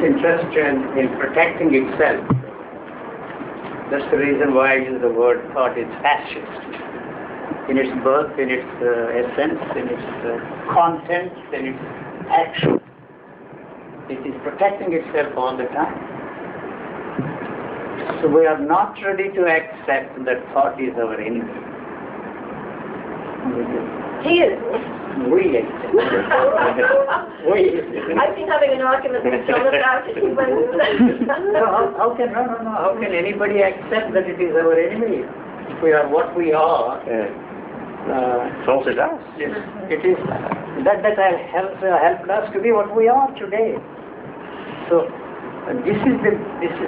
interested in protecting itself. That's the reason why I use the word thought is fascist. In its birth, in its essence, in its content, in its action. It is protecting itself all the time. So we are not ready to accept that thought is our enemy. He is. We accept. I've been having an argument with John about it. How can anybody accept that it is our enemy? If we are what we are. So it does. Yes, it is. That helped us to be what we are today. So this is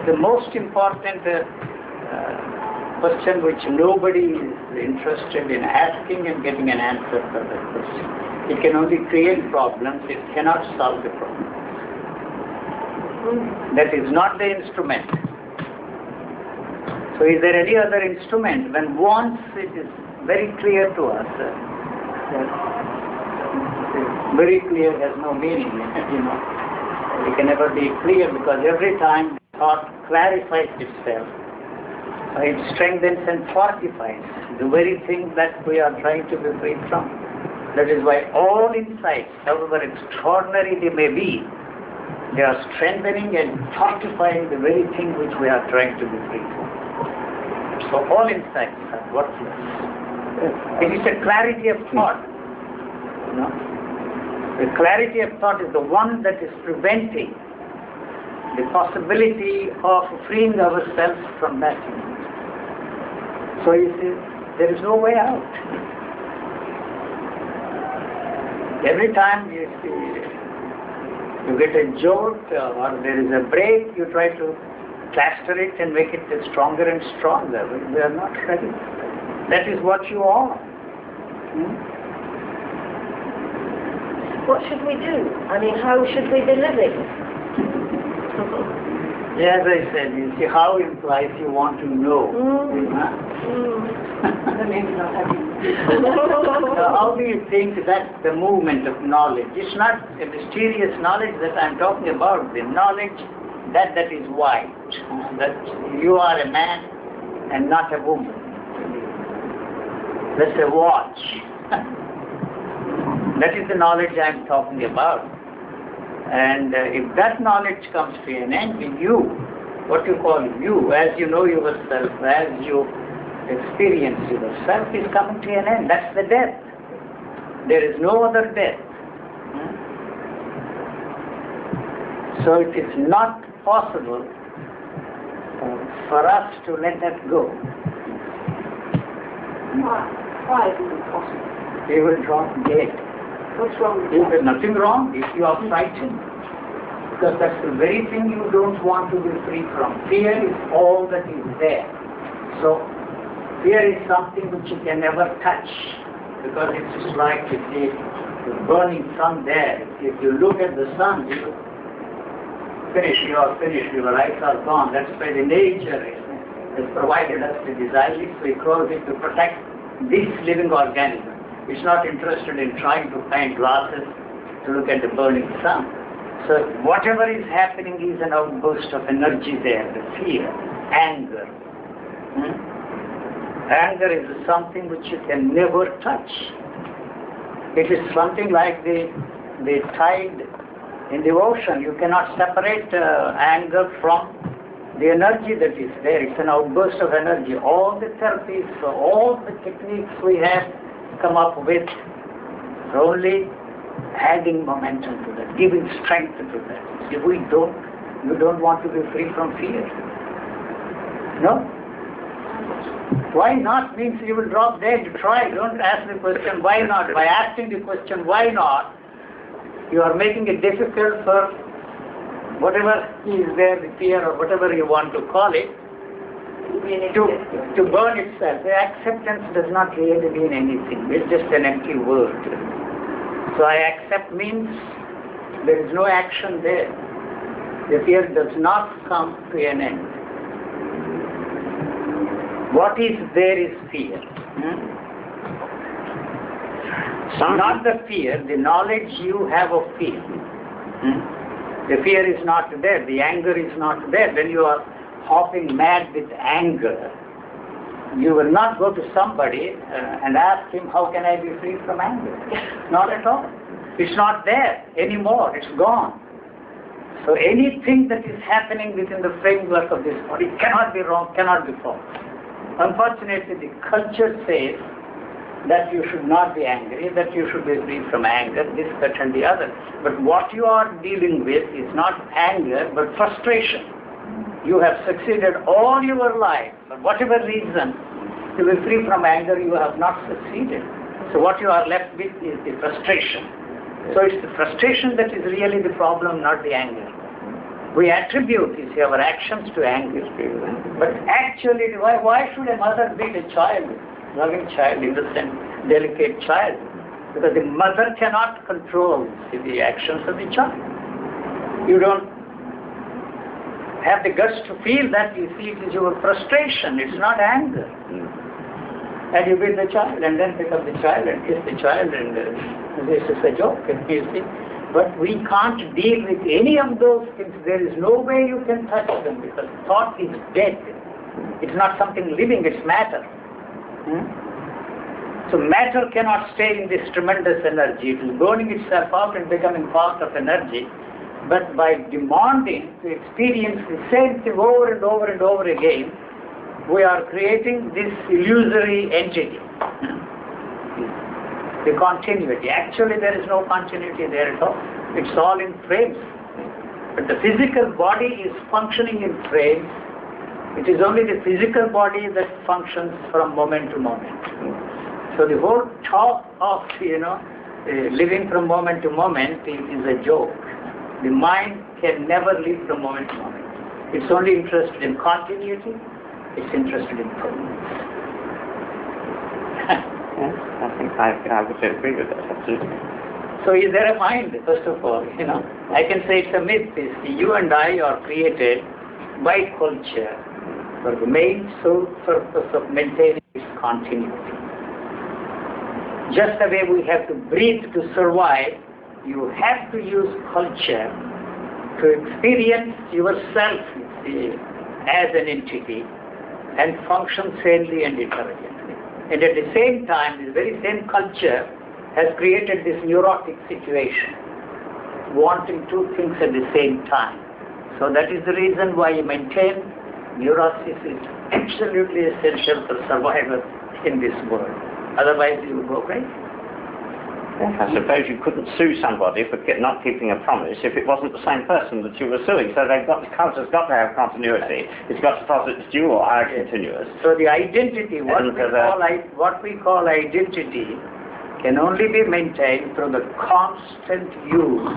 the most important question which nobody is interested in asking and getting an answer for that question. It can only create problems. It cannot solve the problem. That is not the instrument. So is there any other instrument? When once it is very clear to us, very clear has no meaning, It can never be clear because every time thought clarifies itself, it strengthens and fortifies the very thing that we are trying to be free from. That is why all insights, however extraordinary they may be, they are strengthening and fortifying the very thing which we are trying to be free from. So all insights are worthless. It is a clarity of thought. The clarity of thought is the one that is preventing the possibility of freeing ourselves from that. So you see, there is no way out. Every time you get a jolt or there is a break, you try to plaster it and make it stronger and stronger. We are not ready. That is what you are. What should we do? I mean, how should we be living? As I said, you see, how implies you want to know. So how do you think that the movement of knowledge? It's not a mysterious knowledge that I'm talking about. The knowledge that is white. That you are a man and not a woman. That's a watch. That is the knowledge I'm talking about. And if that knowledge comes to an end, you, what you call you, as you know yourself, as you experience yourself, is coming to an end. That's the death. There is no other death. So it is not possible for us to let that go. Why is it possible? They will drop dead. What's wrong with There is that? nothing wrong if you are frightened. Because that's the very thing you don't want to be free from. Fear is all that is there. So, fear is something which you can never touch. Because it's just like the burning sun there. If you look at the sun, you are finished, your eyes are gone. That's why the nature has provided us with these eyelids. We close it to protect this living organism. It's not interested in trying to find glasses to look at the burning sun. So whatever is happening is an outburst of energy there, the fear, anger. Anger is something which you can never touch. It is something like the tide in the ocean. You cannot separate anger from the energy that is there. It's an outburst of energy. All the therapies, all the techniques we have come up with are only adding momentum to that, giving strength to that. If you don't want to be free from fear. No? Why not means you will drop dead. Try. Don't ask the question why not. By asking the question why not, you are making it difficult for whatever is there, the fear or whatever you want to call it, to burn itself. The acceptance does not really mean anything. It's just an empty word. So I accept means there is no action there. The fear does not come to an end. What is there is fear. Not the fear, the knowledge you have of fear. The fear is not there, the anger is not there. When you are hopping mad with anger, you will not go to somebody and ask him, how can I be free from anger? Not at all. It's not there anymore, it's gone. So anything that is happening within the framework of this body cannot be wrong, cannot be false. Unfortunately, the culture says that you should not be angry, that you should be free from anger, this, that and the other. But what you are dealing with is not anger, but frustration. You have succeeded all your life, for whatever reason, to be free from anger, you have not succeeded. So what you are left with is the frustration. So it's the frustration that is really the problem, not the anger. We attribute, you see, our actions to anger. But actually, why should a mother beat a child, loving child, innocent, delicate child? Because the mother cannot control the actions of the child. You don't have the guts to feel that, you see, it is your frustration, it's not anger. And you beat the child and then pick up the child and kiss the child and this is a joke, you see. But we can't deal with any of those things. There is no way you can touch them because thought is dead. It's not something living, it's matter. So matter cannot stay in this tremendous energy. It is burning itself out and becoming part of energy. But by demanding to experience the same thing over and over and over again, we are creating this illusory entity. The continuity. Actually, there is no continuity there at all. It's all in frames. But the physical body is functioning in frames. It is only the physical body that functions from moment to moment. So the whole talk of, living from moment to moment is a joke. The mind can never live from moment to moment. It's only interested in continuity. It's interested in permanence. Yes, I think I would agree with that, absolutely. So is there a mind, first of all, I can say it's a myth. You and I are created by culture for the main sole purpose of maintaining its continuity. Just the way we have to breathe to survive, you have to use culture to experience yourself as an entity and function sanely and intelligently. And at the same time, this very same culture has created this neurotic situation, wanting two things at the same time. So that is the reason why you maintain neurosis is absolutely essential for survival in this world. Otherwise you will go crazy. Yes, I suppose you couldn't sue somebody for not keeping a promise if it wasn't the same person that you were suing. So the culture's got to have continuity. It's got to posit its due or are continuous. So the identity, what we call identity, can only be maintained through the constant use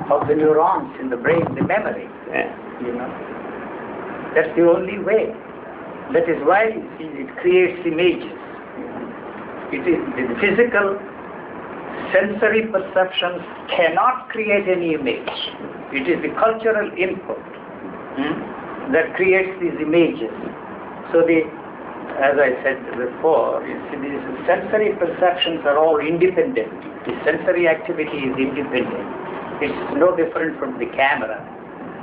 of the neurons in the brain, the memory. Yeah. That's the only way. That is why it creates images. It is the physical sensory perceptions cannot create any image. It is the cultural input that creates these images. So as I said before, these sensory perceptions are all independent. The sensory activity is independent. It's no different from the camera.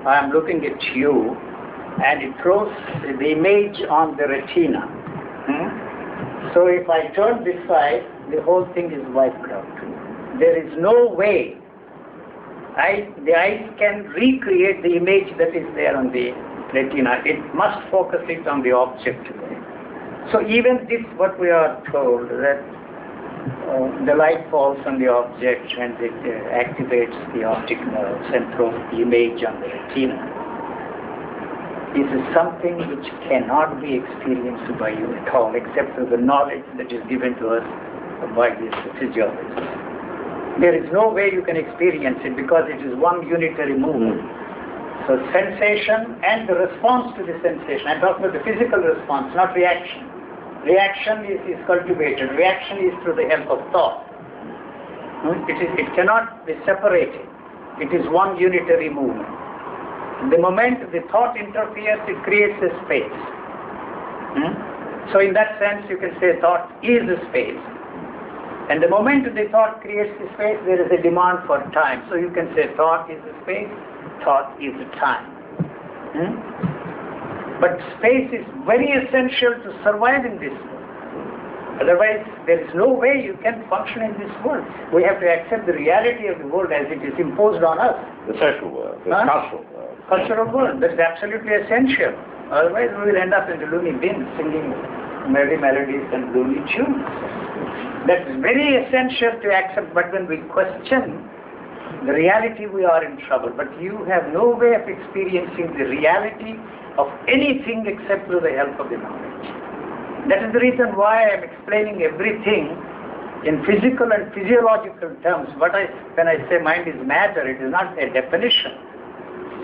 I am looking at you and it throws the image on the retina. So if I turn this side, the whole thing is wiped out. There is no way the eyes can recreate the image that is there on the retina. It must focus it on the object. So even this, what we are told, that the light falls on the object and it activates the optic nerves and throws the image on the retina. This is something which cannot be experienced by you at all, except through the knowledge that is given to us by these physiologists. There is no way you can experience it because it is one unitary movement. So sensation and the response to the sensation. I'm talking about the physical response, not reaction. Reaction is cultivated. Reaction is through the help of thought. It cannot be separated. It is one unitary movement. The moment the thought interferes, it creates a space. So in that sense, you can say thought is a space. And the moment the thought creates the space, there is a demand for time. So you can say thought is a space, thought is time. But space is very essential to survive in this world. Otherwise, there is no way you can function in this world. We have to accept the reality of the world as it is imposed on us. The social world, the cultural world. Cultural world, that is absolutely essential. Otherwise, we will end up in the loony bin singing merry melodies and loony tunes. That is very essential to accept, but when we question the reality, we are in trouble. But you have no way of experiencing the reality of anything except through the help of the knowledge. That is the reason why I am explaining everything in physical and physiological terms. When I say mind is matter, it is not a definition.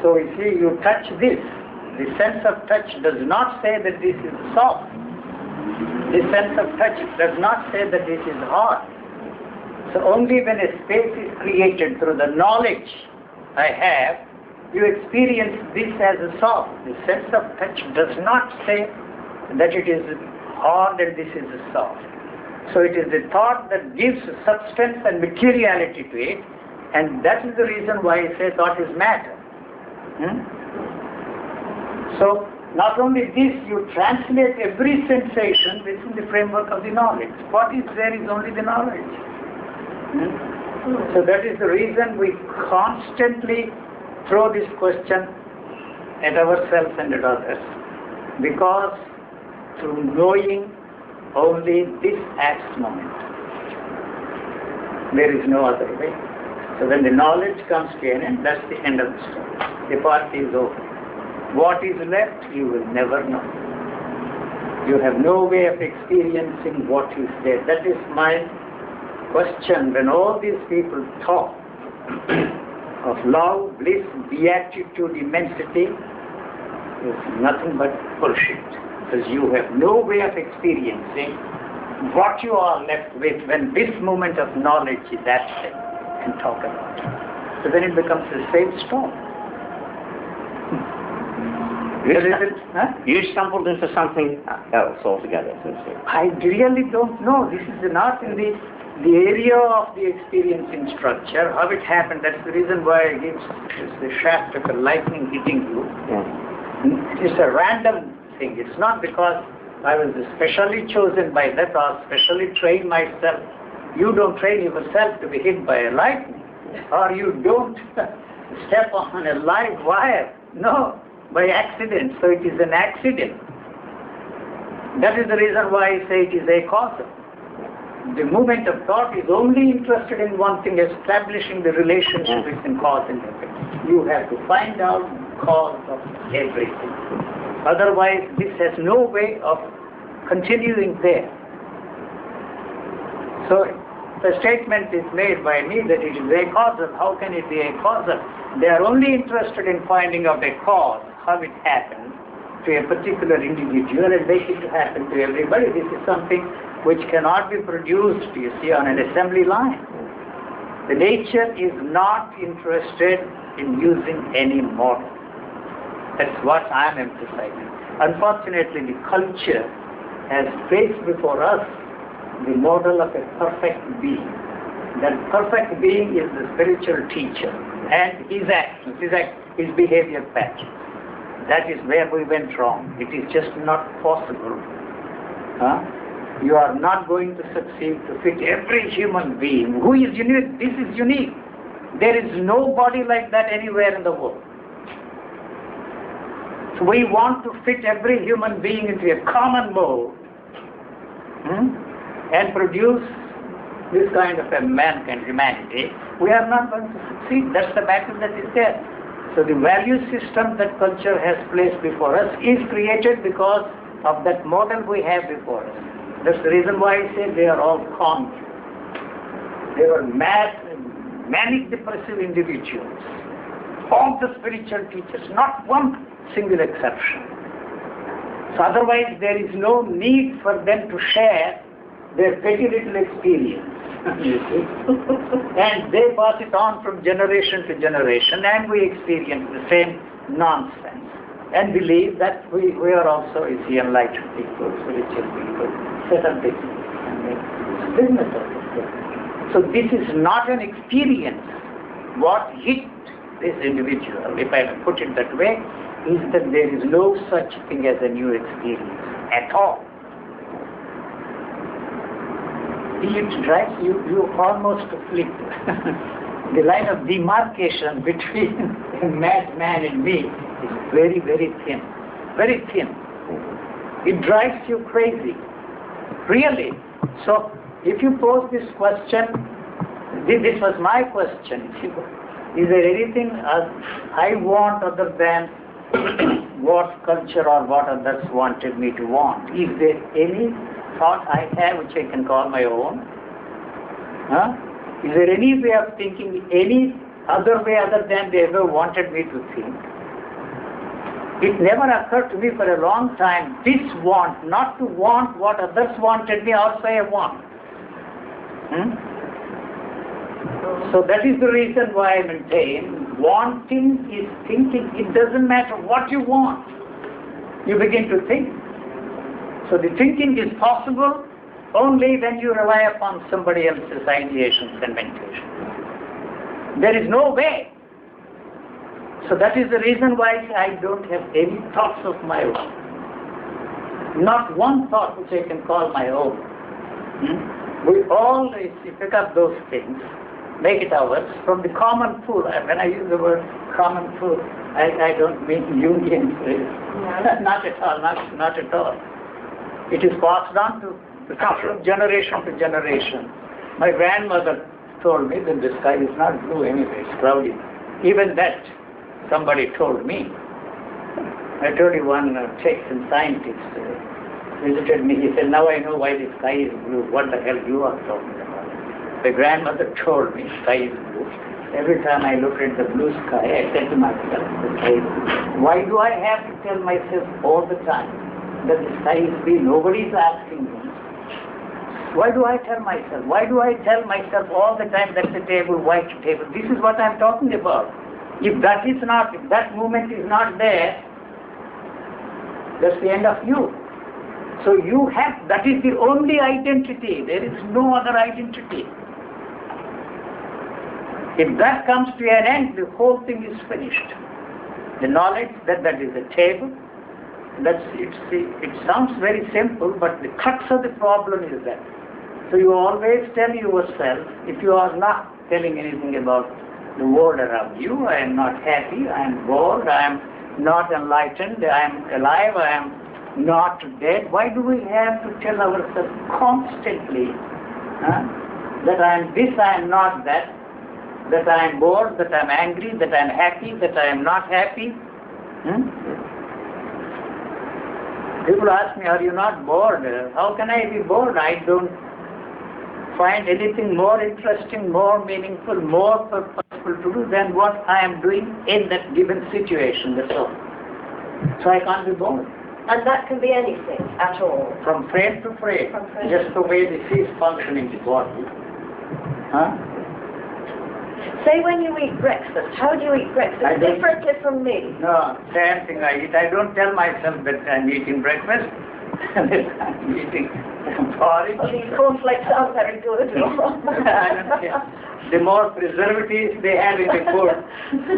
So you see, you touch this. The sense of touch does not say that this is soft. The sense of touch does not say that this is hard. So only when a space is created through the knowledge I have, you experience this as a soft. The sense of touch does not say that it is hard and this is soft. So it is the thought that gives substance and materiality to it, and that is the reason why I say thought is matter. So not only this, you translate every sensation within the framework of the knowledge. What is there is only the knowledge. So that is the reason we constantly throw this question at ourselves and at others. Because through knowing only this acts moment. There is no other way. So when the knowledge comes to an end, that's the end of the story. The party is over. What is left, you will never know. You have no way of experiencing what is there. That is my question. When all these people talk of love, bliss, beatitude, immensity, is nothing but bullshit. Because you have no way of experiencing what you are left with when this moment of knowledge is absent and talk about it. So then it becomes the same storm. You stumbled into something else altogether. I really don't know. This is not in the area of the experiencing structure, how it happened. That's the reason why I give the shaft of a lightning hitting you. Yeah. It's a random thing. It's not because I was specially chosen by that or specially trained myself. You don't train yourself to be hit by a lightning, or you don't step on a live wire. No, by accident. So it is an accident. That is the reason why I say it is a causal. The movement of thought is only interested in one thing, establishing the relationship between cause and effect. You have to find out the cause of everything. Otherwise, this has no way of continuing there. So, the statement is made by me that it is a causal. How can it be a causal? They are only interested in finding out a cause, how it happened to a particular individual and make it happen to everybody. This is something which cannot be produced, you see, on an assembly line. The nature is not interested in using any model. That's what I am emphasizing. Unfortunately, the culture has placed before us the model of a perfect being. That perfect being is the spiritual teacher and his actions, his behavior pattern. That is where we went wrong. It is just not possible. You are not going to succeed to fit every human being. Who is unique? This is unique. There is nobody like that anywhere in the world. So we want to fit every human being into a common mold and produce this kind of a mankind, humanity. We are not going to succeed. That's the battle that is there. So the value system that culture has placed before us is created because of that model we have before us. That's the reason why I say they are all con. They were mad, manic depressive individuals. All the spiritual teachers, not one single exception. So otherwise there is no need for them to share their petty little experience. You see? And they pass it on from generation to generation, and we experience the same nonsense and believe that we are also the enlightened people, spiritual people, set up business and make business of it. So this is not an experience. What hit this individual, if I put it that way, is that there is no such thing as a new experience at all. It drives you almost flip. The line of demarcation between a madman and me is very, very thin. Very thin. It drives you crazy. Really. So, if you pose this question, this was my question. Is there anything I want other than what culture or what others wanted me to want? Is there any thought I have which I can call my own? Huh? Is there any way of thinking, any other way other than they ever wanted me to think? It never occurred to me for a long time, this want, not to want what others wanted me, also I want. So that is the reason why I maintain, wanting is thinking. It doesn't matter what you want. You begin to think. So the thinking is possible only when you rely upon somebody else's ideations and mentation. There is no way. So that is the reason why I don't have any thoughts of my own. Not one thought which I can call my own. We all, if you pick up those things, make it ours from the common pool. When I use the word common pool, I don't mean Jungian phrase. No. Not at all, not at all. It is passed on to from generation to generation. My grandmother told me that the sky is not blue anyway, it's cloudy. Even that, somebody told me. I told you one Texan scientist visited me. He said, now I know why the sky is blue. What the hell you are talking about? My grandmother told me sky is blue. Every time I look at the blue sky, I said to myself, the sky is blue. Why do I have to tell myself all the time that the sky is blue? Nobody is asking me. Why do I tell myself? Why do I tell myself all the time that's a table, white table? This is what I'm talking about. If that is not, if that movement is not there, that's the end of you. So you have, that is the only identity. There is no other identity. If that comes to an end, the whole thing is finished. The knowledge that that is a table, it sounds very simple, but the crux of the problem is that. So you always tell yourself, if you are not telling anything about the world around you, I am not happy, I am bored, I am not enlightened, I am alive, I am not dead. Why do we have to tell ourselves constantly that I am this, I am not that I am bored, that I am angry, that I am happy, that I am not happy? People ask me, are you not bored? How can I be bored? I don't find anything more interesting, more meaningful, more purposeful to do than what I am doing in that given situation, that's all. So I can't be bored. And that can be anything at all? From frame to frame, just the way this is functioning the body. Say when you eat breakfast, how do you eat breakfast differently from me? No, same thing I eat. I don't tell myself that I'm eating breakfast. I'm eating porridge. Well, these cornflakes aren't very good. The more preservatives they have in the food,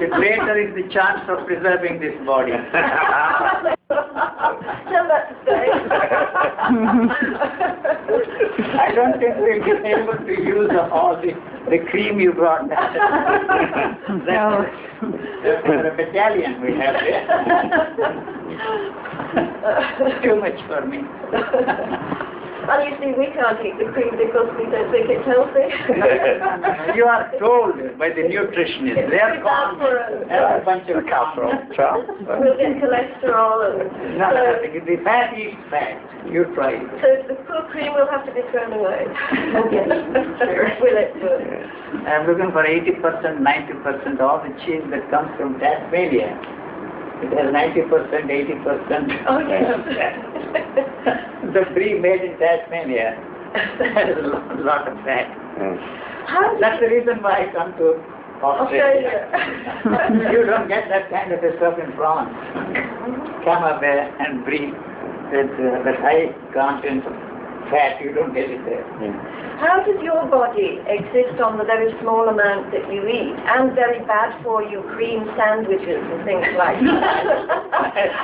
the greater is the chance of preserving this body. Tell that to stay. I don't think we'll be able to use all the cream you brought. That's a battalion we have there. Too much for me. Well, you see, we can't eat the cream because we don't think it's healthy. You are told by the nutritionists. They are gone. A bunch of casserole. We'll get cholesterol and... No, the fat is fat. You try it. So the full cream will have to be thrown away. Will it? I'm looking for 80%, 90% of the cheese that comes from Tasmania. It has 90%, 80%. Oh, yes. The brie made in Tasmania has a lot of fat. That's the reason why I come to Australia. You don't get that kind of stuff in France. Camembert and brie with high content of fat, you don't get it there. How does your body exist on the very small amount that you eat, and very bad for you cream sandwiches and things like that?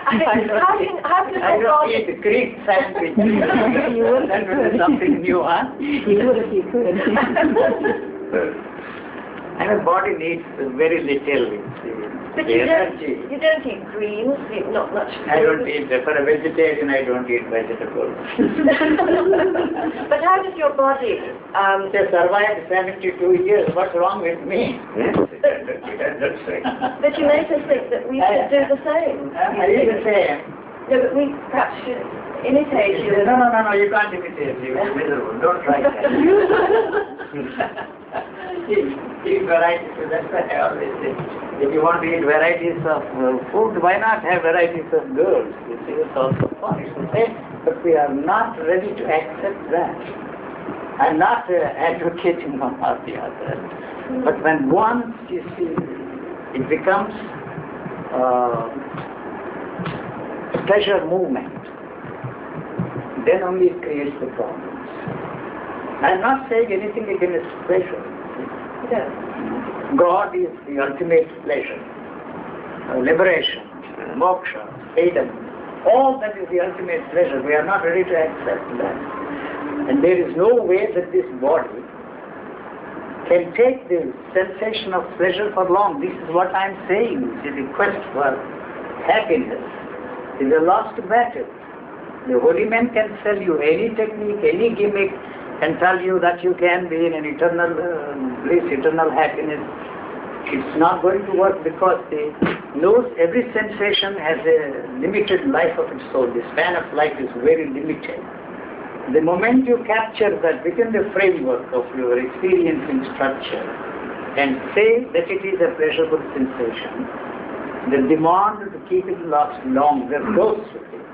How does I your don't body... eat cream sandwich. You would That would be something new, huh? You would if you could. And the body needs very little. But The energy. you don't eat greens, not much food. I don't eat, for a vegetarian I don't eat vegetables. But how does your body... They survived 72 years, what's wrong with me? But you make us think that we should do the same. I do the same. No, but we perhaps should imitate you. No, you can't imitate. You're miserable. Don't try that. Eat varieties, that's what I always say. If you want to eat varieties of food, why not have varieties of girls? You see, it's also fun. It's the same, but we are not ready to accept that. I'm not advocating one or the other. But when once, you see, it becomes pleasure movement, then only it creates the problems. I'm not saying anything against pleasure. No. God is the ultimate pleasure, liberation, moksha, freedom. All that is the ultimate pleasure. We are not ready to accept that. And there is no way that this body can take the sensation of pleasure for long. This is what I am saying. The quest for happiness is a lost battle. The holy man can sell you any technique, any gimmick, and tell you that you can be in an eternal bliss, eternal happiness. It's not going to work because they knows every sensation has a limited life of its own. The span of life is very limited. The moment you capture that within the framework of your experiencing structure and say that it is a pleasurable sensation, the demand to keep it last longer goes with it.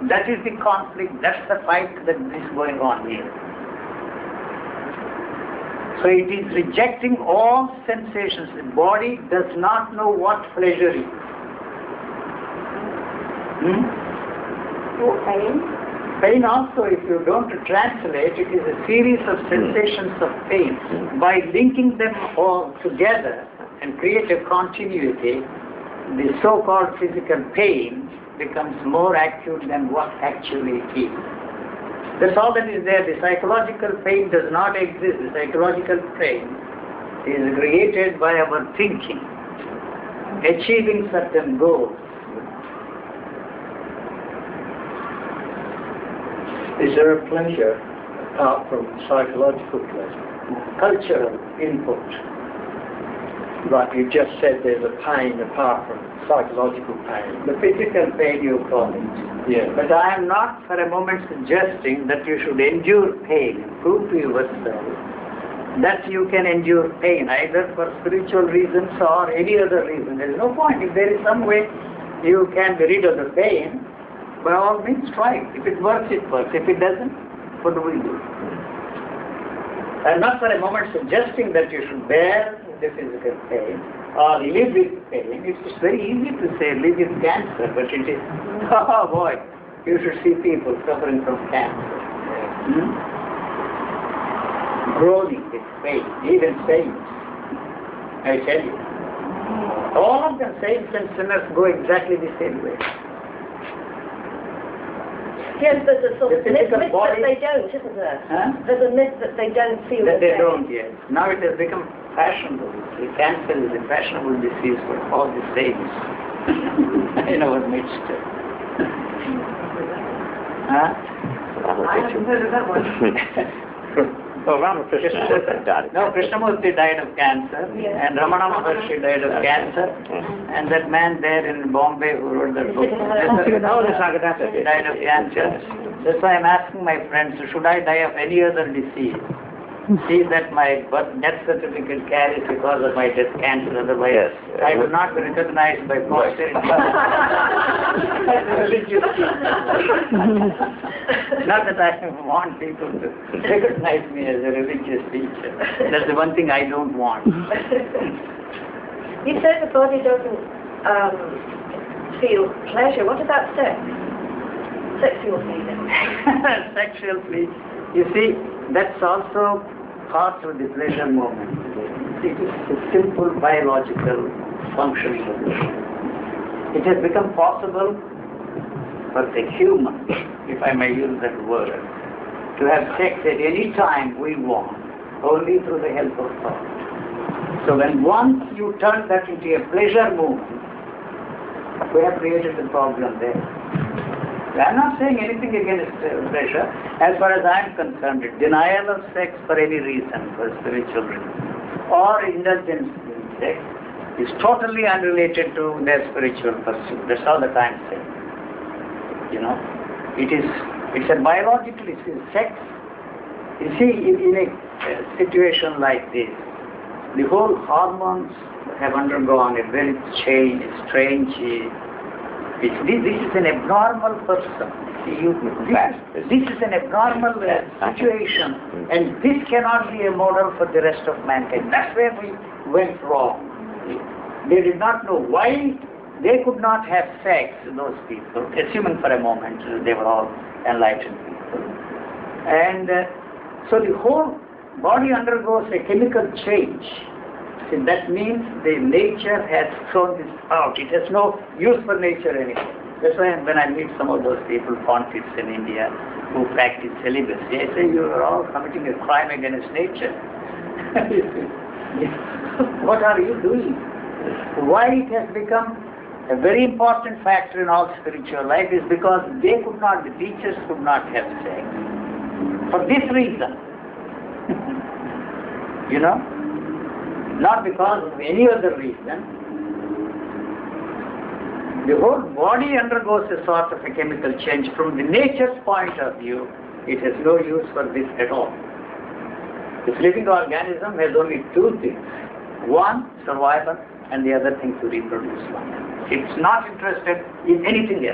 That is the conflict, that's the fight that is going on here. So it is rejecting all sensations. The body does not know what pleasure is. Pain? Pain also, if you don't translate, it is a series of sensations of pain. By linking them all together and create a continuity, the so-called physical pain becomes more acute than what actually it is. That's all that is there. The psychological pain does not exist. The psychological pain is created by our thinking, achieving certain goals. Is there a pleasure apart from psychological pleasure? Cultural input. Right, you just said there's a pain apart from psychological pain. The physical pain you call it. Yeah. But I am not for a moment suggesting that you should endure pain. Prove to yourself that you can endure pain either for spiritual reasons or any other reason. There is no point. If there is some way you can be rid of the pain, by all means try it. If it works, it works. If it doesn't, what do we do? I am not for a moment suggesting that you should bear the physical pain or live with pain. It's very easy to say live with cancer, but it is, oh boy, you should see people suffering from cancer. Groaning with pain, even saints, I tell you. All of them, saints and sinners, go exactly the same way. Yes, there's a sort of myth that body. they don't, isn't there? Huh? There's a myth that they don't feel That the they pain. don't, yes. Now it has become fashionable. The cancer is a fashionable disease for all the saints in our midst. Huh? I haven't heard of that one. Well, Ramakrishna died. No, Krishnamurti died of cancer, Yeah. and Ramana Maharshi died of cancer, and that man there in Bombay who wrote that book, Oh, the Sagadata he died of cancer. That's why I'm asking my friends, should I die of any other disease? See that my death certificate carries because of my death cancer, otherwise Yes. I will not be recognized by posterity as a religious teacher. Not that I want people to recognize me as a religious teacher. That's the one thing I don't want. You said the body doesn't feel pleasure. What about sex? Sexual feeling. Sexual plea. You see, that's also part of the pleasure moment. It is a simple biological functioning of the brain. It has become possible for the human, if I may use that word, to have sex at any time we want, only through the help of thought. So when once you turn that into a pleasure movement, we have created the problem there. I'm not saying anything against pleasure. As far as I'm concerned, denial of sex for any reason, for spiritual reasons, or indulgence in sex, is totally unrelated to their spiritual pursuit. That's all that I'm saying. You know, it's a biological issue. Sex, you see, in a situation like this, the whole hormones have undergone a very strange. This is an abnormal person. This is an abnormal situation, and this cannot be a model for the rest of mankind. That's where we went wrong. They did not know why they could not have sex, those people, assuming for a moment they were all enlightened people. And so the whole body undergoes a chemical change. See, that means the nature has thrown this out. It has no use for nature anymore. That's why when I meet some of those people, pontiffs in India, who practice celibacy, I say, you are all committing a crime against nature. What are you doing? Why it has become a very important factor in all spiritual life is because they could not, the teachers could not have sex. For this reason. You know? Not because of any other reason. The whole body undergoes a sort of a chemical change. From the nature's point of view, it has no use for this at all. This living organism has only two things. One, survival, and the other thing to reproduce life. It's not interested in anything else.